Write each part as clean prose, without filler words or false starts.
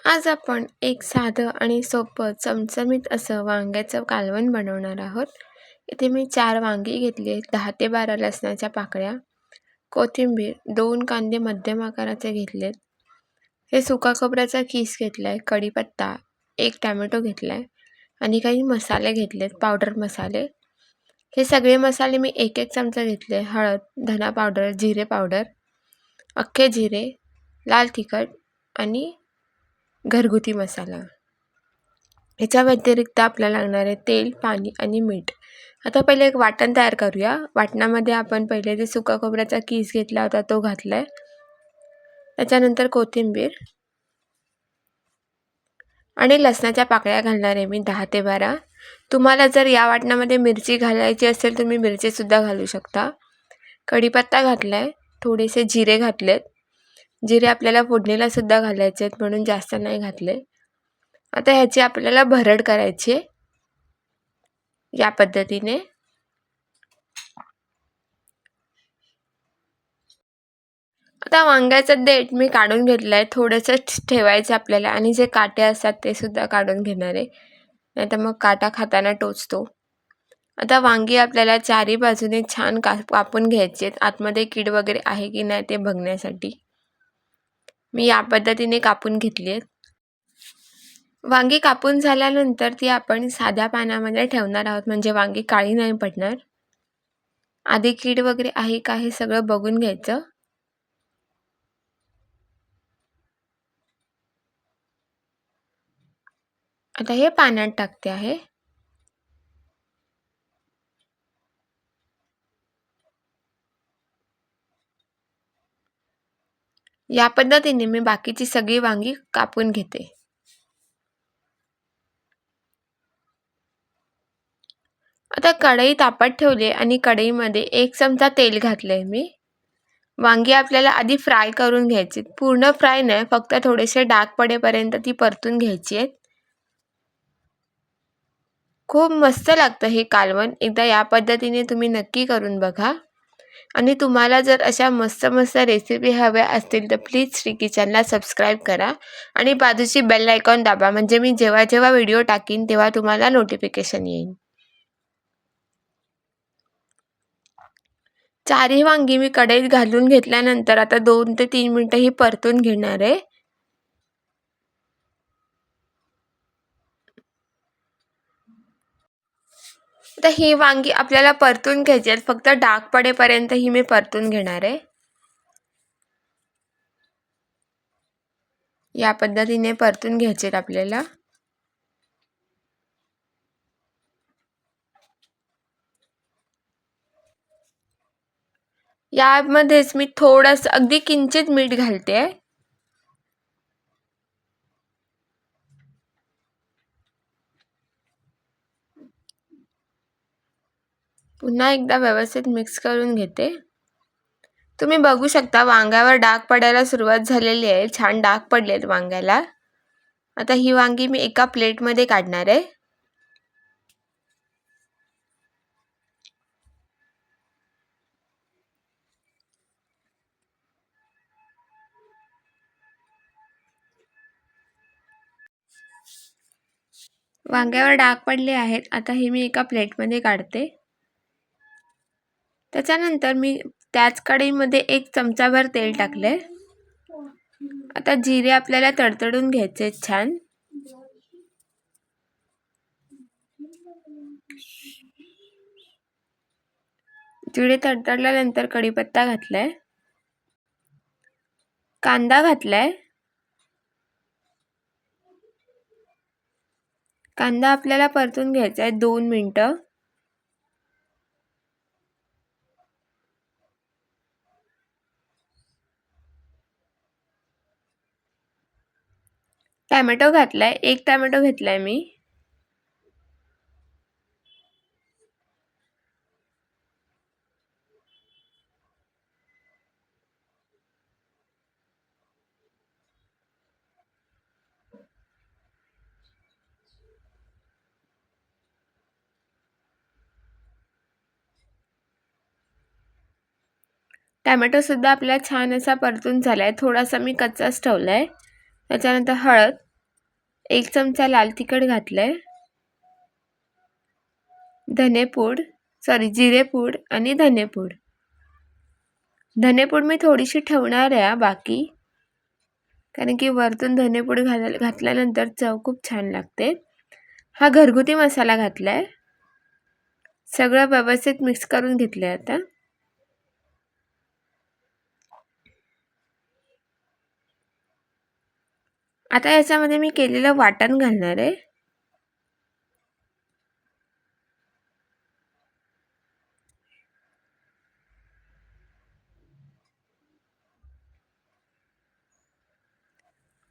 आज आपण एक साधं आणि सोपं चमचमीत असं वांग्याचं कालवण बनवणार आहोत. इथे मी 4 वांगी घेतली, 10 ते 12 लसणाच्या पाकळ्या, कोथिंबीर, 2 कांदे मध्यम आकाराचे घेतलेत. हे सुका खोबऱ्याचा किस घेतलाय, कढीपत्ता, 1 टोमॅटो घेतलाय आणि काही मसाले घेतलेत, पावडर मसाले. हे सगळे मसाले मी 1-1 चमचा घेतले. हळद, धना पावडर, जिरे पावडर, अख्खे जिरे, लाल तिखट आणि घरगुती मसाला. याच्या व्यतिरिक्त आपल्याला लागणार आहे तेल, पाणी आणि मीठ. आता पहिले एक वाटण तयार करूया. वाटणामध्ये आपण पहिले जे सुका खोबऱ्याचा किस घेतला होता तो घातलाय. त्याच्यानंतर कोथिंबीर आणि लसणाच्या पाकळ्या घालणार आहे मी 10 ते 12. तुम्हाला जर या वाटणामध्ये मिरची घालायची असेल तुम्ही मिरचीसुद्धा घालू शकता. कढीपत्ता घातलाय, थोडेसे जिरे घातलेत. जिरे आपल्याला फोडणीला सुद्धा घालायचे आहेत म्हणून जास्त नाही घातले. आता ह्याची आपल्याला भरड करायची आहे या पद्धतीने. आता वांग्याचं देठ मी काढून घेतलं आहे. थोडंसं ठेवायचं आपल्याला आणि जे काटे असतात ते सुद्धा काढून घेणार आहे, नाहीतर मग काटा खाताना टोचतो. आता वांगी आपल्याला चारी बाजूने छान कापून घ्यायची आहेत, आतमध्ये कीड वगैरे आहे की नाही ते बघण्यासाठी. मी या पद्धतीने कापून घेतली आहेत. वांगी कापून झाल्यानंतर ती आपण साध्या पाण्यामध्ये ठेवणार आहोत, म्हणजे वांगी काळी नाही पडणार. आधी कीड वगैरे आहे का हे सगळं बघून घ्यायचं. आता हे पाण्यात टाकते आहे. या पद्धतीने मी बाकीची सगळी वांगी कापून घेते. आता कढई तापत ठेवली आणि कढईमध्ये 1 चमचा तेल घातलंय मी. वांगी आपल्याला आधी फ्राय करून घ्यायची, पूर्ण फ्राय नाही, फक्त थोडेसे डाग पडेपर्यंत ती परतून घ्यायची आहेत. खूप मस्त लागतं हे कालवण. एकदा या पद्धतीने तुम्ही नक्की करून बघा. आणि तुम्हाला जर अशा मस्त मस्त रेसिपी हव्या असतील तर प्लीज श्री किचनला सबस्क्राईब करा आणि बाजूची बेल आयकॉन दाबा, म्हणजे मी जेव्हा जेव्हा व्हिडिओ टाकीन तेव्हा तुम्हाला नोटिफिकेशन येईल. चारही वांगी मी कढईत घालून घेतल्यानंतर आता 2 ते 3 मिनिटं ही परतून घेणार आहे. आता ही वांगी आपल्याला परतून घ्यायची आहेत, फक्त डाग पडेपर्यंत ही मी परतून घेणार आहे. या पद्धतीने परतून घ्यायचे आहेत आपल्याला. यामध्येच मी थोडंसं अगदी किंचित मीठ घालते. पुन्हा एकदा व्यवस्थित मिक्स करून घेते. तुम्ही बघू शकता वांग्यावर डाग पडायला सुरुवात झालेली आहे. छान डाग पडलेत वांग्याला. आता ही वांगी मी एका प्लेटमध्ये काढणार आहे. वांग्यावर डाग पडले आहेत. आता हे मी एका प्लेटमध्ये काढते. त्याच्यानंतर मी त्याच कढईमध्ये 1 चमचाभर तेल टाकले. आता जिरे आपल्याला तडतडून घ्यायचे छान. जिरे तडतडल्यानंतर कढीपत्ता घातलाय, कांदा घातलाय. कांदा आपल्याला परतून घ्यायचा आहे 2 मिनिटं. टोमॅटो घातलाय, 1 टोमॅटो घेतलाय मी. टोमॅटो सुद्धा आपला छान असा परतून झालाय. थोडासा मी कच्चाच ठेवलाय. त्याच्यानंतर हळद, 1 चमचा लाल तिखट घातलंय, जिरेपूड आणि धनेपूड. धनेपूड मी थोडीशी ठेवणार आहे बाकी, कारण की वरतून धनेपूड घातल्यानंतर चव खूप छान लागते. हा घरगुती मसाला घातलाय. सगळं व्यवस्थित मिक्स करून घेतलंय आता. आता याच्यामध्ये मी केलेलं वाटण घालणार आहे.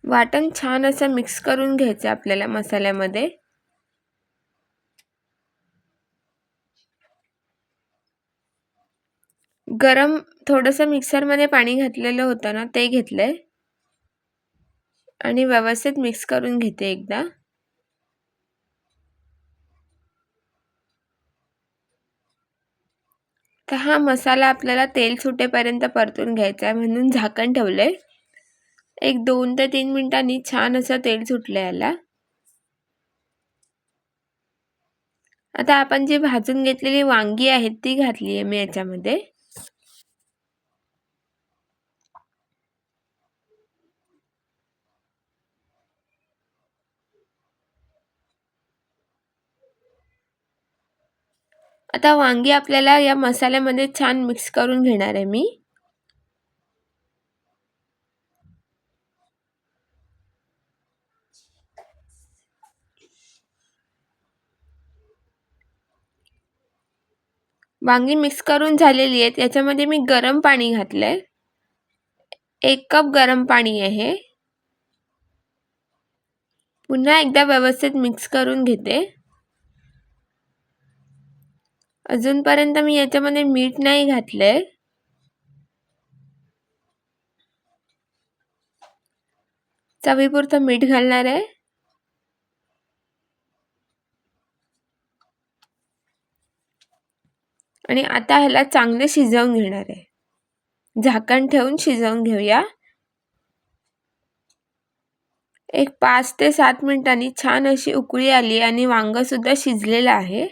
वाटण छान असं मिक्स करून घ्यायचं आपल्याला मसाल्यामध्ये. गरम थोडंसं मिक्सरमध्ये पाणी घातलेलं होतं ना, ते घेतलंय आणि व्यवस्थित मिक्स करून घेते एकदा. तर हा मसाला आपल्याला तेल सुटेपर्यंत परतून घ्यायचा आहे, म्हणून झाकण ठेवलंय. एक 2 ते 3 मिनिटांनी छान असं तेल सुटलं याला. आता आपण जी भाजून घेतलेली वांगी आहेत ती घातली आहे मी याच्यामध्ये. आता वांगी आपल्याला या मसाल्यामध्ये छान मिक्स करून घेणार आहे मी. वांगी मिक्स करून झालेली आहेत. याच्यामध्ये मी गरम पाणी घातलंय. 1 कप गरम पाणी आहे. पुन्हा एकदा व्यवस्थित मिक्स करून घेते. अजूनपर्यंत मी याच्यामध्ये मीठ नाही घातलंय. चवीपुरतं मीठ घालणार आहे. आणि आता ह्याला चांगले शिजवून घेणार आहे. झाकण ठेवून शिजवून घेऊया. एक 5 ते 7 मिनिटांनी छान अशी उकळी आली आणि वांग सुद्धा शिजलेलं आहे.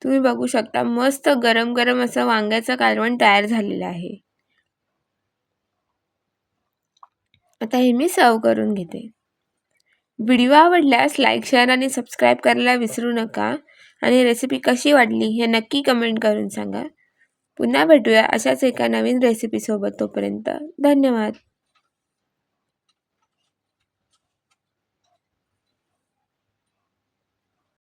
तुम्ही बघू शकता मस्त गरम गरम असं वांग्याचं कालवण तयार झालेलं आहे. आता हे मी सर्व करून घेते. व्हिडिओ आवडल्यास लाईक, शेअर आणि सबस्क्राईब करायला विसरू नका. आणि रेसिपी कशी वाटली हे नक्की कमेंट करून सांगा. पुन्हा भेटूया अशाच एका नवीन रेसिपीसोबत. तोपर्यंत धन्यवाद.